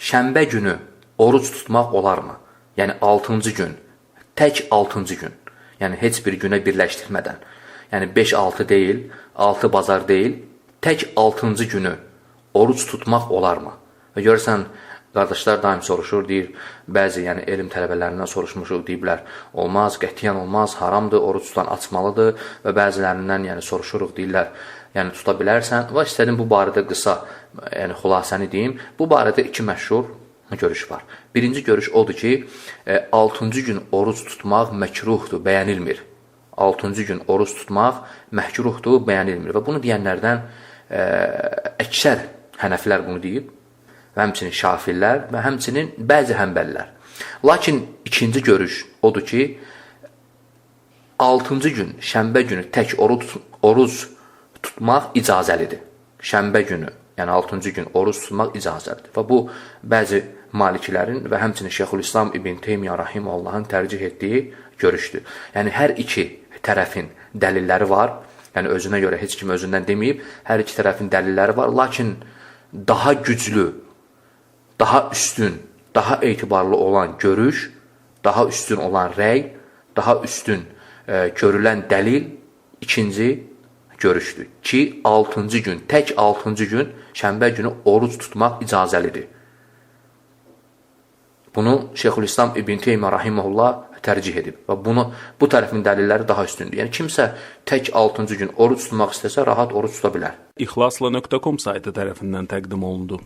şənbə günü oruc tutmaq olarmı? Yəni 6-cı gün, tək 6-cı gün. Yəni heç bir günə birləşdirmədən. Yəni 5-6 deyil, 6 bazar deyil, tək 6-cı günü oruc tutmaq olarmı? Və görürsən, qardaşlar daim soruşur, deyir, bəzi elm tələbələrindən soruşmuşuq, deyiblər, olmaz, qətiyyən olmaz, haramdır, oruc tutan açmalıdır və bəzilərindən soruşuruq, deyirlər, tuta bilərsən və istədim bu barədə qısa xülasəni deyim. Bu barədə iki məşhur görüş var. Birinci görüş odur ki, 6-cı gün oruc tutmaq məkruhdur, bəyənilmir. 6-cı gün oruc tutmaq məkruhdur, bəyənilmir. Və bunu deyənlərdən əksər hənəfilər bunu deyib, və həmçinin şafirlər və həmçinin bəzi həmbəlilər. Lakin ikinci görüş odur ki, 6-cı gün, şənbə günü tək oruc tutmaq icazəlidir. Şənbə günü, yəni 6-cı gün oruc tutmaq icazəlidir. Və bu, bəzi malikilərin və həmçinin Şeyxülislam İbn Teymiyyə Rahiməhullahın tərcih etdiyi görüşdür. Yəni, hər iki tərəfin dəlilləri var. Yəni, özünə görə heç kim özündən deməyib. Hər iki tərəfin dəlilləri var. Lakin daha güclü, daha üstün, daha etibarlı olan görüş, daha üstün olan rəy, daha üstün görülən dəlil ikinci görüşdür ki, 6-cı gün, tək 6-cı gün şənbə günü oruc tutmaq icazəlidir. Bunu Şeyxülislam İbn Teymiyyə Rahiməhullah tərcih edib və bu tərəfin dəlilləri daha üstündür. Yəni, kimsə tək 6-cı gün oruc tutmaq istəsə, rahat oruc tuta bilər. İxlasla.com saytı tərəfindən təqdim olundu.